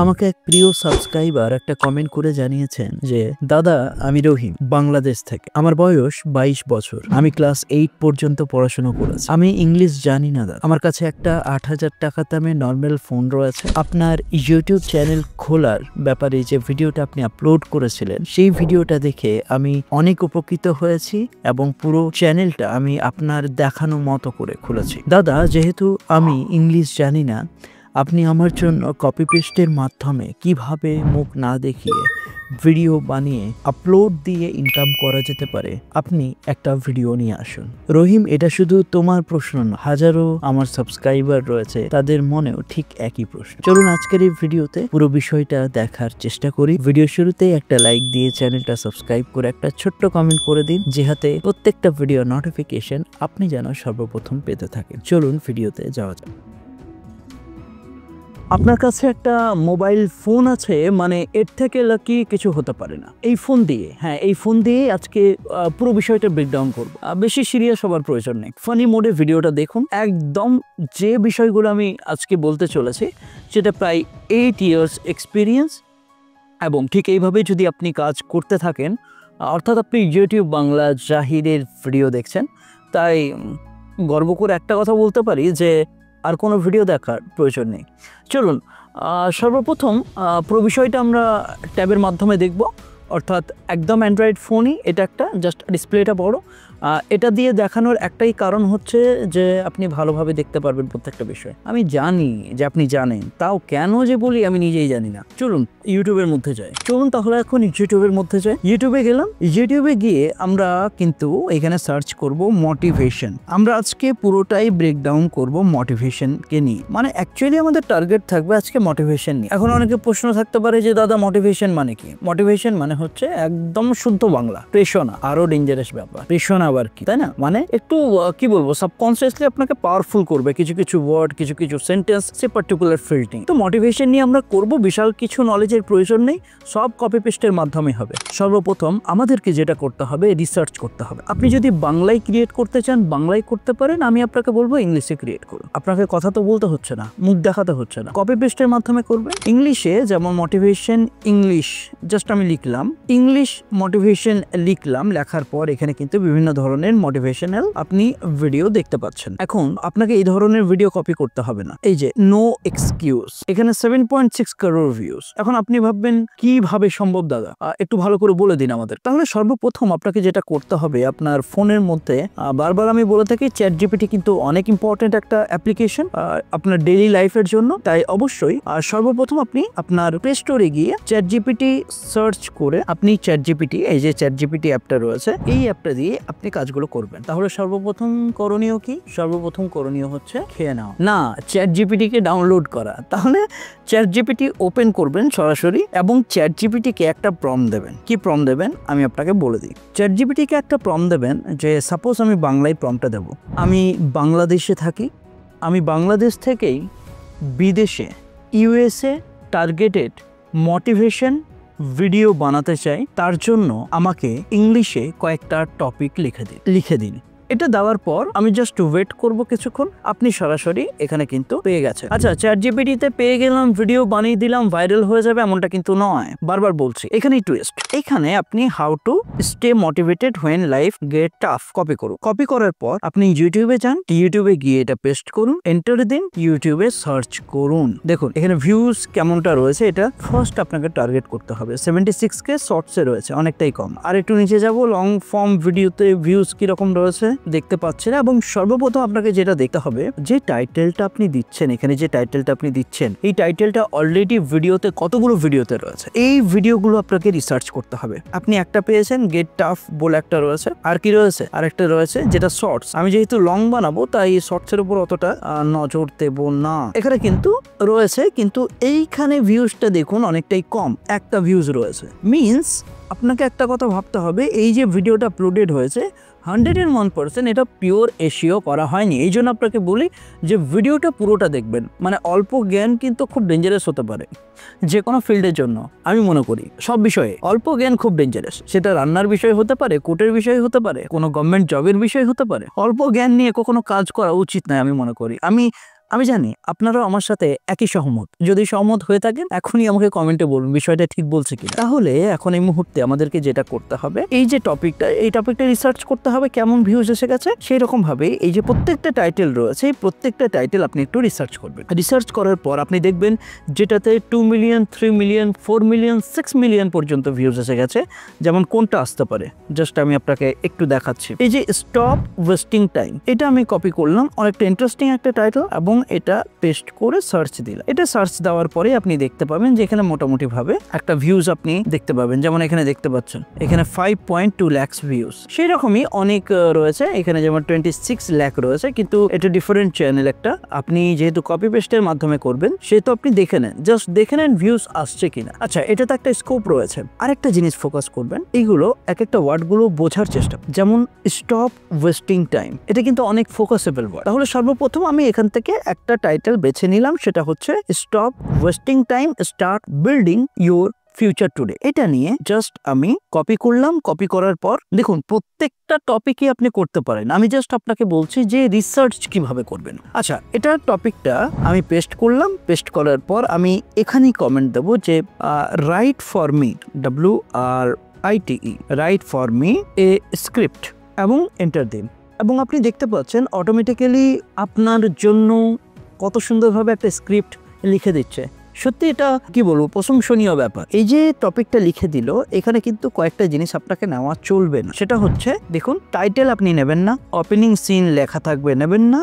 আমাকে এক প্রিয় সাবস্ক্রাইবার একটা কমেন্ট করে জানিয়েছেন যে দাদা আমি রহিম বাংলাদেশ থেকে। আমার বয়স 22 বছর। আমি ক্লাস 8 পর্যন্ত পড়াশোনা করেছি। আমি ইংলিশ জানি না দাদা। আমার কাছে একটা 8000 টাকা দামে নর্মাল ফোন রয়েছে। আপনার ইউটিউব চ্যানেল খোলার ব্যাপারে যে ভিডিওটা আপনি আপলোড করেছিলেন সেই ভিডিওটা দেখে আমি অনেক উপকৃত হয়েছি এবং পুরো চ্যানেলটা আমি আপনার দেখানো মতো করে খুলেছি। দাদা যেহেতু আমি ইংলিশ জানি না, আপনি আমার জন্য কপি পেস্টের মাধ্যমে কিভাবে মুখ না দেখিয়ে ভিডিও বানিয়ে আপলোড দিয়ে ইনকাম করা যেতে পারে আপনি একটা ভিডিও নিয়ে আসুন। রহিম, এটা শুধু তোমার প্রশ্ন না, হাজারো আমার সাবস্ক্রাইবার রয়েছে তাদের মনেও ঠিক একই প্রশ্ন। চলুন আজকের এই ভিডিওতে পুরো বিষয়টা দেখার চেষ্টা করি। ভিডিও শুরুতেই একটা লাইক দিয়ে চ্যানেলটা সাবস্ক্রাইব করে একটা ছোট্ট কমেন্ট করে দিন, যাতে প্রত্যেকটা ভিডিও নোটিফিকেশন আপনি যেন সর্বপ্রথম পেতে থাকেন। চলুন ভিডিওতে যাওয়া যাক। আপনার কাছে একটা মোবাইল ফোন আছে, মানে এর থেকে লাকি কিছু হতে পারে না। এই ফোন দিয়ে, এই ফোন দিয়ে আজকে পুরো বিষয়টা ব্রেকডাউন করব। বেশি সিরিয়াস হবার প্রয়োজন নেই, ফানি মোডে ভিডিওটা দেখুন। একদম যে বিষয়গুলো আমি আজকে বলতে চলেছি সেটা প্রায় 8 ইয়ার্স এক্সপিরিয়েন্স, এবং ঠিক এইভাবে যদি আপনি কাজ করতে থাকেন, অর্থাৎ আপনি ইউটিউব বাংলা জাহিরের ভিডিও দেখছেন, তাই গর্ব করে একটা কথা বলতে পারি যে আর কোনো ভিডিও দেখার প্রয়োজন নেই। চলুন সর্বপ্রথম পুরো বিষয়টা আমরা ট্যাবের মাধ্যমে দেখব। অর্থাৎ একদম অ্যান্ড্রয়েড ফোনই এটা, একটা জাস্ট ডিসপ্লেটা বড়। এটা দিয়ে দেখানোর একটাই কারণ হচ্ছে যে আপনি ভালোভাবে দেখতে পারবেন প্রত্যেকটা বিষয়। আমি জানি যে আপনি জানেন, তাও কেন যে বলি আমি নিজেই জানি না। চলুন ইউটিউবের মধ্যে যাই। চলুন তাহলে এখন ইউটিউবের মধ্যে যাই। ইউটিউবে গেলাম। ইউটিউবে গিয়ে আমরা কিন্তু এখানে সার্চ করব মোটিভেশন। আমরা আজকে পুরোটাই ব্রেকডাউন করব মোটিভেশনকে নিয়ে। মানে অ্যাকচুয়ালি আমাদের টার্গেট থাকবে আজকে মোটিভেশন নিয়ে। এখন অনেকে প্রশ্ন থাকতে পারে যে দাদা মোটিভেশন মানে কি? মোটিভেশন মানে হচ্ছে একদম শুদ্ধ বাংলা প্রেরণা। আরো ডেঞ্জারাস ব্যাপার প্রেরণা আবার কি, তাই না? মানে একটু কি বলবো, সাবকনসিয়াসলি আপনাকে পাওয়ারফুল করবে কিছু কিছু ওয়ার্ড, কিছু কিছু সেন্টেন্স, সে পার্টিকুলার ফিল্ডিং। তো মোটিভেশন নিয়ে আমরা করব। বিশাল কিছু নলেজের প্রয়োজন নেই, সব কপি পেস্টের মাধ্যমে হবে। সর্বপ্রথম আমাদেরকে যেটা করতে হবে, রিসার্চ করতে হবে। আপনি যদি বাংলায় ক্রিয়েট করতে চান বাংলায় করতে পারেন, আমি আপনাকে বলবো ইংলিশে ক্রিয়েট করুন। আপনাকে কথা তো বলতে হচ্ছে না, মুখ দেখাতে হচ্ছে না, কপি পেস্টের মাধ্যমে করবেন। ইংলিশে যেমন মোটিভেশন ইংলিশ জাস্ট আমি লিখলাম, ইংলিশ মোটিভেশন লিখলাম। লেখার পর এখানে কিন্তু বিভিন্ন ধরনের মোটিভেশনাল আপনি ভিডিও দেখতে পাচ্ছেন। এখন আপনাকে এই ধরনের ভিডিও কপি করতে হবে না। এই যে নো এক্সকিউজ, এখানে 7.6 করোড় ভিউজ। এখন আপনি ভাববেন কিভাবে সম্ভব দাদা, একটু ভালো করে বলে দিন আমাদের। তাহলে সর্বপ্রথম আপনাকে যেটা করতে হবে, আপনার ফোনের মধ্যে বারবার আমি বলে থাকি চ্যাট জিপিটি কিন্তু অনেক ইম্পর্টেন্ট একটা অ্যাপ্লিকেশন আপনার ডেইলি লাইফের জন্য। তাই অবশ্যই সর্বপ্রথম আপনি আপনার প্লে স্টোরে গিয়ে চ্যাট জিপিটি সার্চ করে আপনি চ্যাট জিপিটি, এই যে চ্যাট জিপিটি অ্যাপটা রয়েছে, এই অ্যাপটা দিয়ে আপনি কাজগুলো করবেন। তাহলে সর্বপ্রথম করণীয় কি? সর্বপ্রথম করণীয় হচ্ছে খেয়ে নাও না, চ্যাট জিপিটি কে ডাউনলোড করা। তাহলে চ্যাট জিপিটি ওপেন করবেন সরাসরি এবং চ্যাট জিপিটি কে একটা প্রম্পট দেবেন। কি প্রম্পট দেবেন আমি আপনাকে বলে দিই। চ্যাট জিপিটি কে একটা প্রম্পট দেবেন যে সাপোজ আমি বাংলায় প্রম্পটটা দেব, আমি বাংলাদেশে থাকি, আমি বাংলাদেশ থেকেই বিদেশে ইউএসএ টার্গেটেড মোটিভেশন ভিডিও বানাতে চাই, তার জন্য আমাকে ইংলিশে কয়েকটা টপিক লিখে দিন। এটা দেওয়ার পর আমি জাস্ট ওয়েট করব কিছুক্ষণ, আপনি সরাসরি এখানে কিন্তু পেয়ে গেছেন। আচ্ছা, চ্যাট জিপিটিতে পেয়ে গেলাম, ভিডিও বানিয়ে দিলাম, ভাইরাল হয়ে যাবে এমনটা কিন্তু নয়। বারবার বলছি, এখানেই টুইস্ট। এখানে আপনি how to stay motivated when life get tough copy করুন। কপি করার পর আপনি ইউটিউবে যান, ইউটিউবে গিয়ে এটা পেস্ট করুন, এন্টার দিন, ইউটিউবে সার্চ করুন। দেখুন এখানে ভিউজ কেমনটা রয়েছে, এটা ফার্স্ট আপনাকে টার্গেট করতে হবে। 76K শর্টসে রয়েছে, অনেকটাই কম। আর একটু নিচে যাব, লং ফর্ম ভিডিওতে ভিউজ কিরকম রয়েছে দেখতে পাচ্ছেন। এবং সর্বপ্রথম আপনাকে যেটা দেখতে হবে, যে টাইটেলটা আপনি দিচ্ছেন, এখানে যে টাইটেলটা আপনি দিচ্ছেন, এই টাইটেলটা অলরেডি ভিডিওতে কতগুলো ভিডিওতে রয়েছে, এই ভিডিওগুলো আপনাকে রিসার্চ করতে হবে। আপনি একটা পেয়েছেন, গেট টাফ বলে একটা রয়েছে, আর কি রয়েছে, আর একটা রয়েছে যেটা শর্টস। আমি যেহেতু লং বানাবো তাই শর্টসের উপর অতটা নজর দেব না। এখানে কিন্তু রয়েছে, কিন্তু এইখানে ভিউজটা দেখুন অনেকটাই কম, একটা ভিউজ রয়েছে। মিনস আপনাকে একটা কথা ভাবতে হবে, এই যে ভিডিওটা আপলোডেড হয়েছে 101% এটা পিওর এসিও করা হয়নি। এই জন্য আপনাকে বলি যে ভিডিওটা পুরোটা দেখবেন। মানে অল্প জ্ঞান কিন্তু খুব ডেঞ্জারাস হতে পারে যে কোনো ফিল্ডের জন্য। আমি মনে করি সব বিষয়ে অল্প জ্ঞান খুব ডেঞ্জারাস। সেটা রান্নার বিষয় হতে পারে, কোর্টের বিষয় হতে পারে, কোনো গভর্নমেন্ট জবের বিষয় হতে পারে। অল্প জ্ঞান নিয়ে কখনো কাজ করা উচিত নয় আমি মনে করি। আমি আমি জানি আপনারাও আমার সাথে একই সহমত। যদি সহমত হয়ে থাকেন এখনই আমাকে কমেন্টে বলুন বিষয়টা ঠিক বলছে কি। তাহলে এখন এই মুহূর্তে আমাদেরকে যেটা করতে হবে, এই যে টপিকটা, এই টপিকটা রিসার্চ করতে হবে কেমন ভিউজ এসে গেছে। সেই রকম ভাবে এই যে প্রত্যেকটা টাইটেল রয়েছে, এই প্রত্যেকটা টাইটেল আপনি একটু রিসার্চ করবেন। রিসার্চ করার পর আপনি দেখবেন যেটাতে 2 মিলিয়ন, 3 মিলিয়ন, 4 মিলিয়ন, 6 মিলিয়ন পর্যন্ত ভিউজ এসে গেছে। যেমন কোনটা আসতে পারে জাস্ট আমি আপনাকে একটু দেখাচ্ছি। এই যে স্টপ ওয়েস্টিং টাইম, এটা আমি কপি করলাম, অনেকটা ইন্টারেস্টিং একটা টাইটেল, এবং এটা পেস্ট করে সার্চ দিলাম। এটা সার্চ দেওয়ার পরে আপনি দেখতে পাবেন যে এখানে মোটামুটি ভাবে একটা ভিউজ আপনি দেখতে পাবেন। যেমন এখানে দেখতে পাচ্ছেন এখানে 5.2 লাখ ভিউজ। সেই রকমই অনেক রয়েছে এখানে, যেমন 26 লাখ রয়েছে, কিন্তু এটা ডিফারেন্ট চ্যানেল একটা। আপনি যেহেতু কপি পেস্টের মাধ্যমে করবেন সেহেতু আপনি দেখে নেন, জাস্ট দেখে নেন ভিউজ আসছে কিনা। আচ্ছা, এটা তো একটা স্কোপ রয়েছে। আরেকটা জিনিস ফোকাস করবেন, এইগুলো এক একটা ওয়ার্ড গুলো বোঝার চেষ্টা। যেমন স্টপ ওয়েস্টিং টাইম, এটা কিন্তু অনেক ফোকাসেবল ওয়ার্ড। তাহলে সর্বপ্রথম আমি এখান থেকে একটা টাইটেল বেছে নিলাম, সেটা হচ্ছে stop wasting time, start building your future today. এটা নিয়ে জাস্ট আমি কপি করলাম। কপি করার পর দেখুন প্রত্যেকটা টপিকই আপনি করতে পারেন। আমি জাস্ট আপনাকে বলছি যে রিসার্চ কিভাবে করবেন। আচ্ছা, এটা টপিকটা আমি পেস্ট করলাম। পেস্ট করার পর আমি এখানেই কমেন্ট দেবো যে right for me, WRITE, right for me a script, এবং এন্টার দিন। এবং আপনি দেখতে পাচ্ছেন অটোমেটিক্যালি আপনার জন্য কত সুন্দরভাবে একটা স্ক্রিপ্ট লিখে দিচ্ছে। সত্যি এটা কি বলবো, প্রশংসনীয় ব্যাপার। এই যে টপিকটা লিখে দিল, এখানে কিন্তু কয়েকটা জিনিস আপনাকে নেওয়া চলবে না। সেটা হচ্ছে, দেখুন টাইটেল আপনি নেবেন না, ওপেনিং সিন লেখা থাকবে নেবেন না,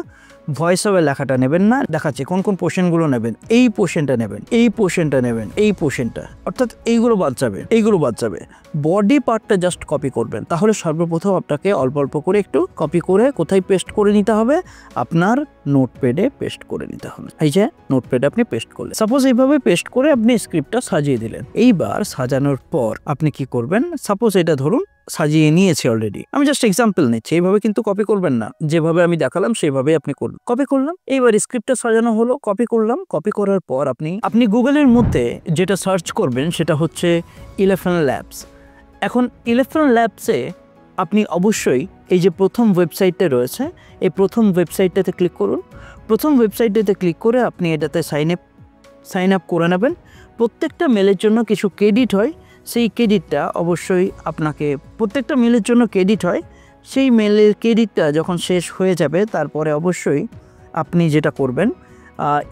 ভয়েস ওভার লেখাটা নেবেন না। দেখাচ্ছে কোন কোন পোর্শনগুলো নেবেন, এই পোর্শনটা নেবেন, এই পোর্শনটা নেবেন, এই পোর্শনটা, অর্থাৎ এইগুলো বাদ যাবে, এইগুলো বাদ যাবে। বডি পার্টটা জাস্ট কপি করবেন। তাহলে সর্বপ্রথম আপনাকে অল্প অল্প করে একটু কপি করে কোথায় পেস্ট করে নিতে হবে, আপনার নোটপ্যাডে পেস্ট করে নিতে হবে। এই যে নোটপ্যাডে আপনি পেস্ট করলেন, সাপোজ এইভাবে পেস্ট করে আপনি স্ক্রিপ্টটা সাজিয়ে দিলেন। এইবার সাজানোর পর আপনি কি করবেন, সাপোজ এটা ধরুন সাজিয়ে নিয়েছি অলরেডি, আমি জাস্ট এক্সাম্পল নিচ্ছি। এইভাবে কিন্তু কপি করবেন না, যেভাবে আমি দেখালাম সেভাবে আপনি করবেন। কপি করলাম, এইবার স্ক্রিপ্টটা সাজানো হলো, কপি করলাম। কপি করার পর আপনি গুগলের মধ্যে যেটা সার্চ করবেন সেটা হচ্ছে 11 ল্যাবস। এখন 11 ল্যাবসে আপনি অবশ্যই এই যে প্রথম ওয়েবসাইটটা রয়েছে, এই প্রথম ওয়েবসাইটটাতে ক্লিক করুন। প্রথম ওয়েবসাইটটাতে ক্লিক করে আপনি এটাতে সাইন আপ করে নেবেন। প্রত্যেকটা মেলের জন্য কিছু ক্রেডিট হয়, সেই ক্রেডিটটা অবশ্যই আপনাকে, প্রত্যেকটা মেলের জন্য ক্রেডিট হয়, সেই মেলের ক্রেডিটটা যখন শেষ হয়ে যাবে তারপরে অবশ্যই আপনি যেটা করবেন,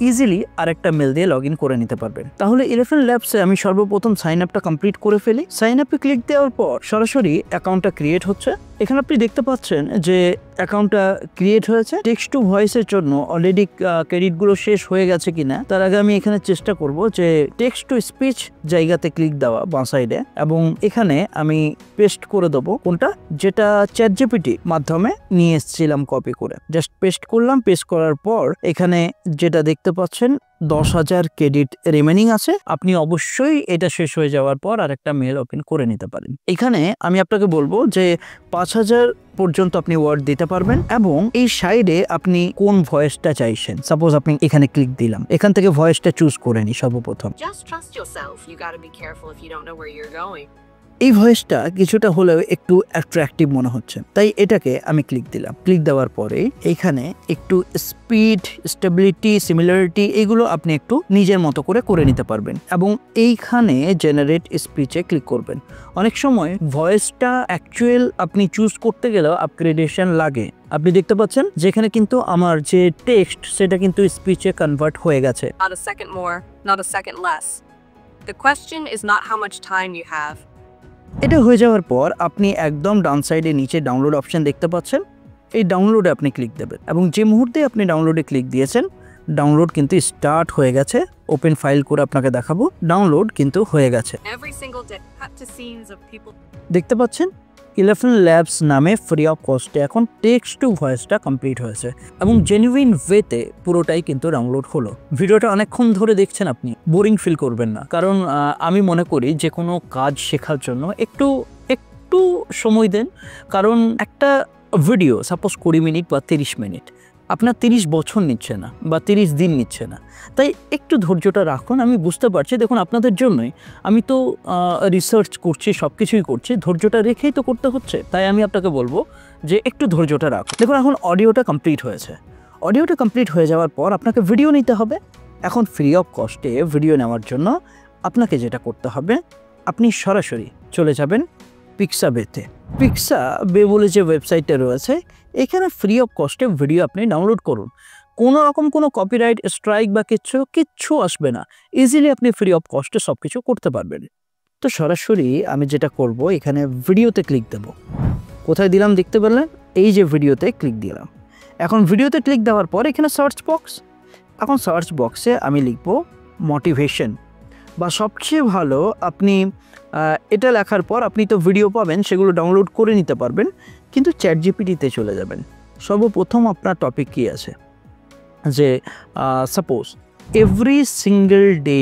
ইজিলি আরেকটা মেল দিয়ে লগ ইন করে নিতে পারবেন। তাহলে 11 ল্যাবসে আমি সর্বপ্রথম সাইন আপটা কমপ্লিট করে ফেলি। সাইন আপে ক্লিক দেওয়ার পর সরাসরি অ্যাকাউন্টটা ক্রিয়েট হচ্ছে। এখানে আপনি দেখতে পাচ্ছেন যে অ্যাকাউন্টটা ক্রিয়েট হয়েছে। টেক্সট টু ভয়েসের জন্য অলরেডি ক্রেডিটগুলো শেষ হয়ে গেছে কিনা তার আগে আমি এখানে চেষ্টা করব যে টেক্সট টু স্পিচ জায়গাতে ক্লিক দেওয়া বাঁ সাইডে, এবং এখানে আমি পেস্ট করে দেবো কোনটা, যেটা ChatGPT মাধ্যমে নিয়ে এসেছিলাম কপি করে। জাস্ট পেস্ট করলাম। পেস্ট করার পর এখানে যেটা দেখতে পাচ্ছেন 10,000 ক্রেডিট রিমেনিং আছে। আপনি অবশ্যই এটা শেষ হয়ে যাওয়ার পর আরেকটা মেল ওপেন করে নিতে পারেন। এখানে আমি আপনাকে বলবো যে 5,000 পর্যন্ত আপনি ওয়ার্ড দিতে পারবেন, এবং এই সাইডে আপনি কোন ভয়েসটা চাইছেন, সাপোজ আপনি এখানে ক্লিক দিলাম, এখান থেকে ভয়েসটা চুজ করে নি সর্বপ্রথম। Just trust yourself. You got to be careful if you don't know where you're going. এই ভয়েসটা কিছুটা হলেও একটু অ্যাট্রাকটিভ মনে হচ্ছে, তাই এটাকে আমি ক্লিক দিলাম। ক্লিক দেওয়ার পরে এইখানে একটু স্পিড, স্টেবিলিটি, সিমিলারিটি এগুলো আপনি একটু নিজের মতো করে নিতে পারবেন, এবং এইখানে জেনারেট স্পিচে ক্লিক করবেন। অনেক সময় ভয়েসটা অ্যাকচুয়াল আপনি চুজ করতে গেলেও আপগ্রেডেশন লাগে। আপনি দেখতে পাচ্ছেন যেখানে কিন্তু আমার যে টেক্সট সেটা কিন্তু স্পিচে কনভার্ট হয়ে গেছে। Not a second more, not a second less. The question is not how much time you have. এটা হয়ে যাওয়ার পর আপনি একদম ডান সাইডে নিচে ডাউনলোড অপশন দেখতে পাচ্ছেন। এই ডাউনলোডে আপনি ক্লিক দেবেন, এবং যে মুহূর্তে আপনি ডাউনলোডে ক্লিক দিয়েছেন ডাউনলোড কিন্তু স্টার্ট হয়ে গেছে। ওপেন ফাইল করে আপনাকে দেখাবো, ডাউনলোড কিন্তু হয়ে গেছে। Every single day, cut to scenes of people. দেখতে পাচ্ছেন 11 ল্যাবস নামে ফ্রি অফ কস্টে এখন টেক্সট টু ভয়েসটা কমপ্লিট হয়েছে, এবং জেনুইন ওয়েতে পুরোটাই কিন্তু ডাউনলোড হলো। ভিডিওটা অনেকক্ষণ ধরে দেখছেন, আপনি বোরিং ফিল করবেন না, কারণ আমি মনে করি যে কোনো কাজ শেখার জন্য একটু সময় দেন। কারণ একটা ভিডিও সাপোজ 20 মিনিট বা 30 মিনিট আপনার 30 বছর নিচ্ছে না বা 30 দিন নিচ্ছে না, তাই একটু ধৈর্যটা রাখুন। আমি বুঝতে পারছি, দেখুন আপনাদের জন্যই আমি তো রিসার্চ করছি, সব কিছুই করছি, ধৈর্যটা রেখেই তো করতে হচ্ছে। তাই আমি আপনাকে বলবো যে একটু ধৈর্যটা রাখুন। দেখুন এখন অডিওটা কমপ্লিট হয়েছে। অডিওটা কমপ্লিট হয়ে যাওয়ার পর আপনাকে ভিডিও নিতে হবে। এখন ফ্রি অফ কস্টে ভিডিও নেওয়ার জন্য আপনাকে যেটা করতে হবে, আপনি সরাসরি চলে যাবেন পিক্সাবেতে। পিক্সাবে বলে যে ওয়েবসাইটটা রয়েছে, এখানে ফ্রি অফ কস্টে ভিডিও আপনি ডাউনলোড করুন। কোনো রকম কোনো কপিরাইট স্ট্রাইক বা কিচ্ছু আসবে না। ইজিলি আপনি ফ্রি অফ কস্টে সব কিছু করতে পারবেন। তো সরাসরি আমি যেটা করব, এখানে ভিডিওতে ক্লিক দেব। কোথায় দিলাম দেখতে পেলেন? এই যে ভিডিওতে ক্লিক দিলাম। এখন ভিডিওতে ক্লিক দেওয়ার পর এখানে সার্চ বক্স। এখন সার্চ বক্সে আমি লিখব মোটিভেশন, বা সবচেয়ে ভালো আপনি এটা লেখার পর আপনি তো ভিডিও পাবেন, সেগুলো ডাউনলোড করে নিতে পারবেন, কিন্তু চ্যাটজিপিটিতে চলে যাবেন। সর্বপ্রথম আপনার টপিক কী আছে, যে সাপোজ এভরি সিঙ্গেল ডে,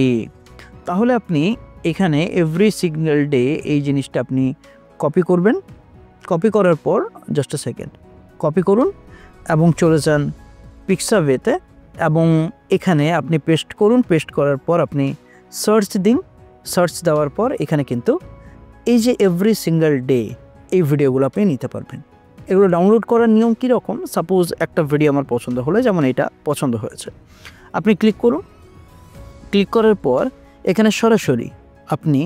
তাহলে আপনি এখানে এভরি সিঙ্গেল ডে এই জিনিসটা আপনি কপি করবেন। কপি করার পর জাস্ট আ সেকেন্ড, কপি করুন এবং চলে যান পিক্সাবেতে এবং এখানে আপনি পেস্ট করুন। পেস্ট করার পর আপনি সার্চ দিন। সার্চ দেওয়ার পর এখানে কিন্তু এই যে এভরি সিঙ্গেল ডে এই ভিডিওগুলো আপনি নিতে পারবেন। এগুলো ডাউনলোড করার নিয়ম কীরকম, সাপোজ একটা ভিডিও আমার পছন্দ হলো, যেমন এটা পছন্দ হয়েছে, আপনি ক্লিক করুন। ক্লিক করার পর এখানে সরাসরি আপনি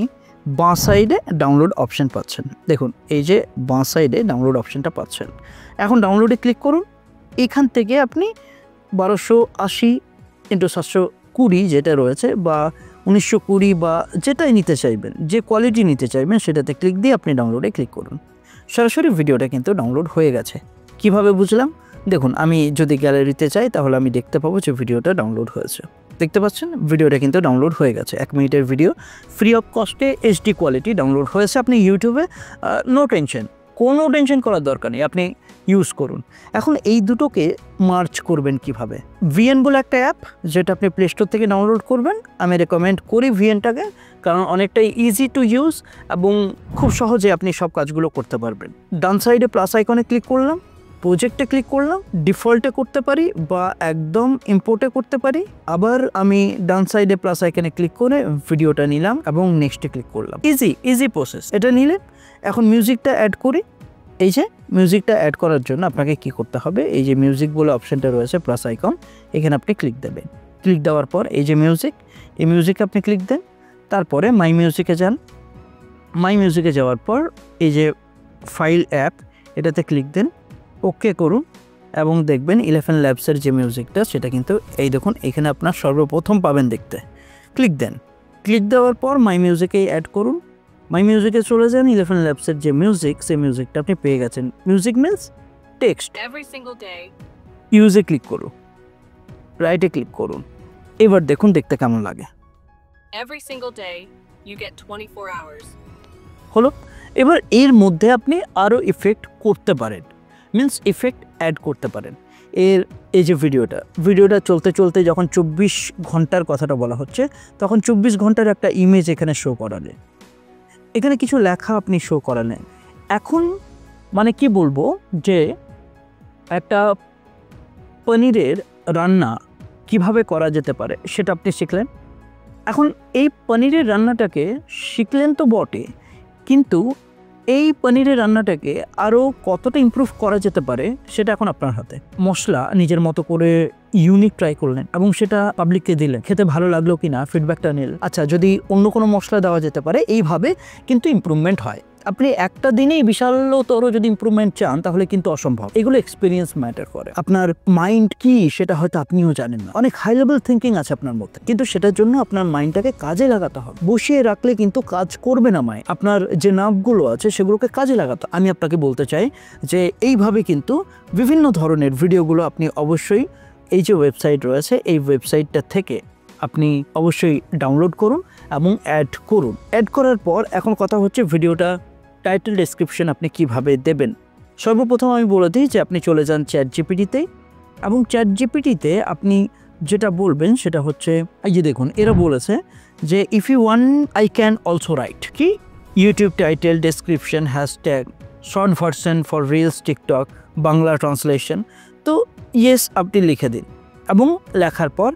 বাঁ সাইডে ডাউনলোড অপশান পাচ্ছেন। দেখুন এই যে বাঁ সাইডে ডাউনলোড অপশানটা পাচ্ছেন। এখন ডাউনলোডে ক্লিক করুন। এখান থেকে আপনি 1280x720 যেটা রয়েছে, বা 1920 বা যেটাই নিতে চাইবেন, যে কোয়ালিটি নিতে চাইবেন সেটাতে ক্লিক দিয়ে আপনি ডাউনলোডে ক্লিক করুন। সরাসরি ভিডিওটা কিন্তু ডাউনলোড হয়ে গেছে। কিভাবে বুঝলাম? দেখুন, আমি যদি গ্যালারিতে চাই তাহলে আমি দেখতে পাবো যে ভিডিওটা ডাউনলোড হয়েছে। দেখতে পাচ্ছেন ভিডিওটা কিন্তু ডাউনলোড হয়ে গেছে। 1 মিনিটের ভিডিও ফ্রি অফ কস্টে HD কোয়ালিটি ডাউনলোড হয়েছে। আপনি ইউটিউবে নো টেনশন, কোনো টেনশন করার দরকার নেই, আপনি ইউজ করুন। এখন এই দুটোকে মার্চ করবেন কিভাবে? ভিএন বলে একটা অ্যাপ, যেটা আপনি প্লে স্টোর থেকে ডাউনলোড করবেন। আমি রেকমেন্ড করি ভিএনটাকে, কারণ অনেকটাই ইজি টু ইউজ এবং খুব সহজে আপনি সব কাজগুলো করতে পারবেন। ডান সাইডে প্লাস আইকনে ক্লিক করলাম, প্রজেক্টে ক্লিক করলাম, ডিফল্টে করতে পারি বা একদম ইম্পোর্টে করতে পারি। আবার আমি ডান সাইডে প্লাস আইকনে ক্লিক করে ভিডিওটা নিলাম এবং নেক্সটে ক্লিক করলাম। Easy process. এটা নিলে এখন মিউজিকটা অ্যাড করি। এই যে মিউজিকটা অ্যাড করার জন্য আপনাকে কি করতে হবে, এই যে মিউজিক বলে অপশানটা রয়েছে প্লাস আইকন, এখানে আপনি ক্লিক দেবেন। ক্লিক দেওয়ার পর এই যে মিউজিক, এই মিউজিকে আপনি ক্লিক দেন। তারপরে মাই মিউজিকে যান। মাই মিউজিকে যাওয়ার পর এই যে ফাইল অ্যাপ, এটাতে ক্লিক দেন, ওকে করুন এবং দেখবেন 11 ল্যাবসের যে মিউজিকটা সেটা কিন্তু এই দেখুন এখানে আপনার সর্বপ্রথম পাবেন দেখতে। ক্লিক দেন। ক্লিক দেওয়ার পর মাই মিউজিকেই অ্যাড করুন। মাই মিউজিকে চলে যান। 11 ল্যাবসের যে মিউজিক, সেই মিউজিকটা আপনি পেয়ে গেছেন। Music means text. Every single day, ইউজে ক্লিক করুন, রাইটে ক্লিক করুন। এবার দেখুন দেখতে কেমন লাগে। every single day, you get 24 hours. হলো। এবার এর মধ্যে আপনি আরও ইফেক্ট করতে পারেন, মিনস ইফেক্ট অ্যাড করতে পারেন। এই যে ভিডিওটা চলতে চলতে যখন 24 ঘন্টার কথাটা বলা হচ্ছে, তখন 24 ঘন্টার একটা ইমেজ এখানে শো করালেন, এখানে কিছু লেখা আপনি শো করালেন। এখন মানে কি বলবো, যে একটা পনিরের রান্না কিভাবে করা যেতে পারে সেটা আপনি শিখলেন। এখন এই পনিরের রান্নাটাকে শিখলেন তো বটে, কিন্তু এই পনিরের রান্নাটাকে আরও কতটা ইমপ্রুভ করা যেতে পারে সেটা এখন আপনার হাতে। মশলা নিজের মতো করে ইউনিক ট্রাই করলেন এবং সেটা পাবলিককে দিলেন, খেতে ভালো লাগলো কি না ফিডব্যাকটা নিলেন। আচ্ছা, যদি অন্য কোনো মশলা দেওয়া যেতে পারে, এইভাবে কিন্তু ইমপ্রুভমেন্ট হয়। আপনি একটা দিনেই বিশালতর যদি ইমপ্রুভমেন্ট চান তাহলে কিন্তু অসম্ভব। এগুলো এক্সপিরিয়েন্স ম্যাটার করে। আপনার মাইন্ড কি সেটা হয়তো আপনিও জানেন না। অনেক হাই লেভেল থিঙ্কিং আছে আপনার মধ্যে, কিন্তু সেটার জন্য আপনার মাইন্ডটাকে কাজে লাগাতে হবে। বসিয়ে রাখলে কিন্তু কাজ করবে না মাইন্ড। আপনার যে নার্ভগুলো আছে সেগুলোকে কাজে লাগাতে। আমি আপনাকে বলতে চাই যে এইভাবে কিন্তু বিভিন্ন ধরনের ভিডিওগুলো আপনি অবশ্যই এই যে ওয়েবসাইট রয়েছে, এই ওয়েবসাইটটা থেকে আপনি অবশ্যই ডাউনলোড করুন এবং অ্যাড করুন। অ্যাড করার পর এখন কথা হচ্ছে ভিডিওটা টাইটেল ডেসক্রিপশন আপনি কিভাবে দেবেন। সর্বপ্রথম আমি বলে দিই যে আপনি চলে যান চ্যাটজিপিটিতে এবং চ্যাটজিপিটিতে আপনি যেটা বলবেন সেটা হচ্ছে, এই যে দেখুন এরা বলেছে যে if you want I can also write, কি YouTube title description hashtag short version for reels TikTok Bangla translation. তো ইয়েস আপনি লিখে দিন এবং লেখার পর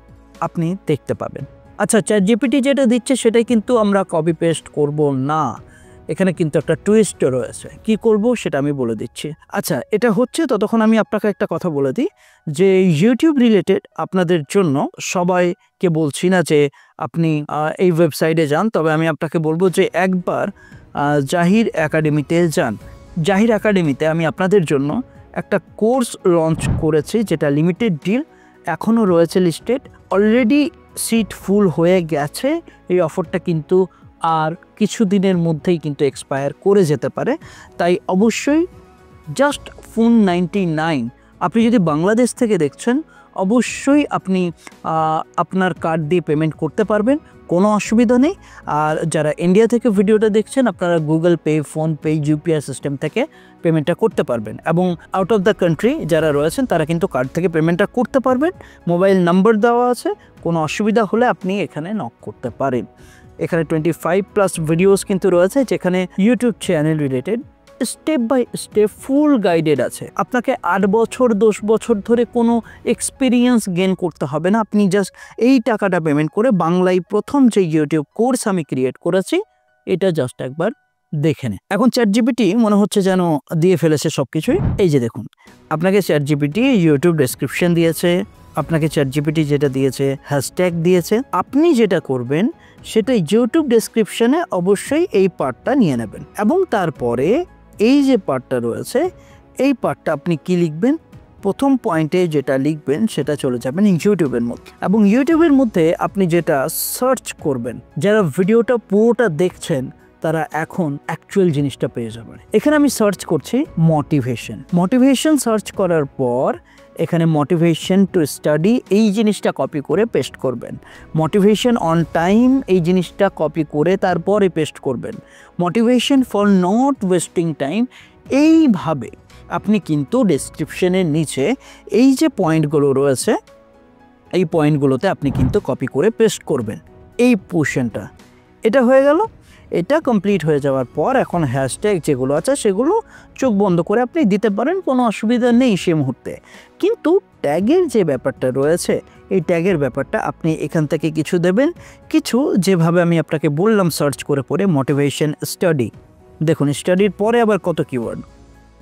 আপনি দেখতে পাবেন। আচ্ছা, চ্যাটজিপিটি যেটা দিচ্ছে সেটাই কিন্তু আমরা কপি পেস্ট করব না, এখানে কিন্তু একটা টুইস্ট রয়েছে। কি করব সেটা আমি বলে দিচ্ছি। আচ্ছা, এটা হচ্ছে ততক্ষণ আমি আপনাকে একটা কথা বলে দিই যে ইউটিউব রিলেটেড আপনাদের জন্য সবাইকে বলছি না যে আপনি এই ওয়েবসাইটে যান, তবে আমি আপনাকে বলবো যে একবার জাহির একাডেমিতে যান। জাহির একাডেমিতে আমি আপনাদের জন্য একটা কোর্স লঞ্চ করেছি যেটা লিমিটেড ডিল, এখনও রয়েছে লিস্টেড, অলরেডি সিট ফুল হয়ে গেছে। এই অফারটা কিন্তু আর কিছু দিনের মধ্যেই কিন্তু এক্সপায়ার করে যেতে পারে, তাই অবশ্যই জাস্ট $499। আপনি যদি বাংলাদেশ থেকে দেখছেন অবশ্যই আপনি আপনার কার্ড দিয়ে পেমেন্ট করতে পারবেন, কোনো অসুবিধা নেই। আর যারা ইন্ডিয়া থেকে ভিডিওটা দেখছেন আপনারা Google pay, PhonePe, UPI system থেকে পেমেন্টটা করতে পারবেন, এবং আউট অফ দ্য কান্ট্রি যারা রয়েছেন তারা কিন্তু কার্ড থেকে পেমেন্টটা করতে পারবেন। মোবাইল নাম্বার দেওয়া আছে, কোনো অসুবিধা হলে আপনি এখানে নক করতে পারেন। এখানে 25+ ভিডিওস কিন্তু রয়েছে যেখানে YouTube channel related step by step full guided আছে। আপনাকে 8 বছর 10 বছর ধরে কোনো এক্সপিরিয়েন্স গেইন করতে হবে না, আপনি জাস্ট এই টাকাটা পেমেন্ট করে বাংলায় প্রথম যে ইউটিউব কোর্স আমি ক্রিয়েট করেছি এটা জাস্ট একবার দেখে নিন। এখন চ্যাটজিপিটি মনে হচ্ছে যেন দিয়ে ফেলেছে সব কিছুই। এই যে দেখুন, আপনাকে চ্যাটজিপিটি ইউটিউব ডেসক্রিপশন দিয়েছে, আপনাকে চ্যাটজিপিটি যেটা দিয়েছে হ্যাশট্যাগ দিয়েছে। আপনি যেটা করবেন সেটা ইউটিউব ডেসক্রিপশনে অবশ্যই এই পার্টটা নিয়ে নেবেন, এবং তারপরে এই যে পার্টটা রয়েছে এই পার্টটা আপনি কি লিখবেন, প্রথম পয়েন্টে যেটা লিখবেন সেটা চলে যাবেন ইউটিউবের মধ্যে, এবং ইউটিউবের মধ্যে আপনি যেটা সার্চ করবেন, যারা ভিডিওটা পুরোটা দেখছেন তারা এখন অ্যাকচুয়াল জিনিসটা পেয়ে যাবেন। এখানে আমি সার্চ করছি মোটিভেশন সার্চ করার পর এখানে মোটিভেশন টু স্টাডি এই জিনিসটা কপি করে পেস্ট করবেন। মোটিভেশন অন টাইম এই জিনিসটা কপি করে তারপরে পেস্ট করবেন। Motivation for not wasting time, এইভাবে আপনি কিন্তু ডেসক্রিপশনের নিচে এই যে পয়েন্টগুলো রয়েছে এই পয়েন্টগুলোতে আপনি কিন্তু কপি করে পেস্ট করবেন এই পোর্শনটা। এটা হয়ে গেল। এটা কমপ্লিট হয়ে যাওয়ার পর এখন হ্যাশট্যাগ যেগুলো আছে সেগুলো চোখ বন্ধ করে আপনি দিতে পারেন, কোনো অসুবিধা নেই সে মুহূর্তে। কিন্তু ট্যাগের যে ব্যাপারটা রয়েছে এই ট্যাগের ব্যাপারটা আপনি এখান থেকে কিছু দেবেন, কিছু যেভাবে আমি আপনাকে বললাম সার্চ করে পরে মোটিভেশন স্টাডি। দেখুন স্টাডির পরে আবার কত কিওয়ার্ড,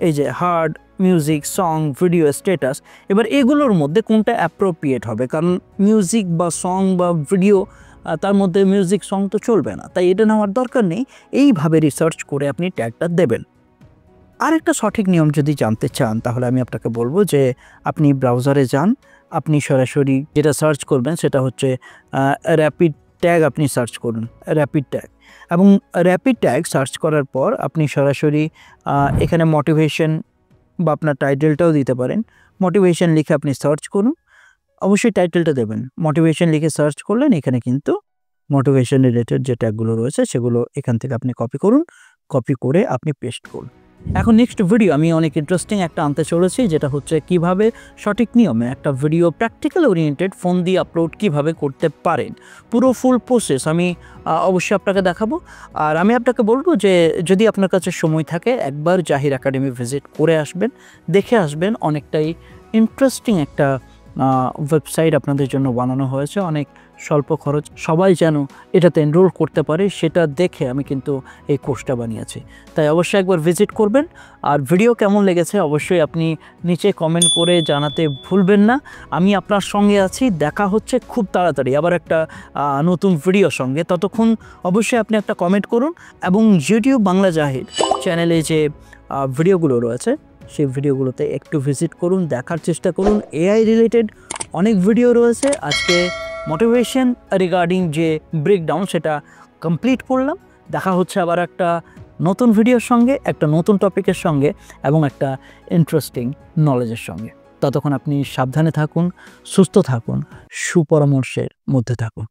এই যে hard, music, song, video, status. এবার এগুলোর মধ্যে কোনটা অ্যাপ্রোপ্রিয়েট হবে, কারণ মিউজিক বা সং বা ভিডিও তার মধ্যে মিউজিক সং তো চলবে না, তাই এটা নেওয়ার দরকার নেই। এইভাবে রিসার্চ করে আপনি ট্যাগটা দেবেন। আরেকটা সঠিক নিয়ম যদি জানতে চান তাহলে আমি আপনাকে বলবো যে আপনি ব্রাউজারে যান, আপনি সরাসরি যেটা সার্চ করবেন সেটা হচ্ছে র্যাপিড ট্যাগ। আপনি সার্চ করুন র্যাপিড ট্যাগ, এবং র্যাপিড ট্যাগ সার্চ করার পর আপনি সরাসরি এখানে মোটিভেশন বা আপনার টাইটেলটাও দিতে পারেন। মোটিভেশন লিখে আপনি সার্চ করুন, অবশ্যই টাইটেলটা দেবেন। মোটিভেশন লিখে সার্চ করলেন, এখানে কিন্তু মোটিভেশন রিলেটেড যে ট্যাগগুলো রয়েছে সেগুলো এখান থেকে আপনি কপি করুন, কপি করে আপনি পেস্ট করুন। এখন নেক্সট ভিডিও আমি অনেক ইন্টারেস্টিং একটা আনতে চলেছি, যেটা হচ্ছে কিভাবে সঠিক নিয়মে একটা ভিডিও প্র্যাকটিক্যাল ওরিয়েন্টেড ফোন দিয়ে আপলোড কিভাবে করতে পারেন। পুরো ফুল প্রসেস আমি অবশ্যই আপনাকে দেখাবো। আর আমি আপনাকে বলবো যে যদি আপনার কাছে সময় থাকে একবার জাহির একাডেমি ভিজিট করে আসবেন, দেখে আসবেন। অনেকটাই ইন্টারেস্টিং একটা ওয়েবসাইট আপনাদের জন্য বানানো হয়েছে, অনেক স্বল্প খরচ, সবাই যেন এটাতে এনরোল করতে পারে সেটা দেখে আমি কিন্তু এই কোর্সটা বানিয়েছি। তাই অবশ্যই একবার ভিজিট করবেন। আর ভিডিও কেমন লেগেছে অবশ্যই আপনি নিচে কমেন্ট করে জানাতে ভুলবেন না। আমি আপনার সঙ্গে আছি, দেখা হচ্ছে খুব তাড়াতাড়ি আবার একটা নতুন ভিডিওর সঙ্গে। ততক্ষণ অবশ্যই আপনি একটা কমেন্ট করুন, এবং ইউটিউব বাংলা জাহির চ্যানেলে যে ভিডিওগুলো রয়েছে সেই ভিডিওগুলোতে একটু ভিজিট করুন, দেখার চেষ্টা করুন। এআই রিলেটেড অনেক ভিডিও রয়েছে। আজকে মোটিভেশন রিগার্ডিং যে ব্রেকডাউন সেটা কমপ্লিট করলাম। দেখা হচ্ছে আবার একটা নতুন ভিডিওর সঙ্গে, একটা নতুন টপিকের সঙ্গে, এবং একটা ইন্টারেস্টিং নলেজের সঙ্গে। ততক্ষণ আপনি সাবধানে থাকুন, সুস্থ থাকুন, সুপরামর্শের মধ্যে থাকুন।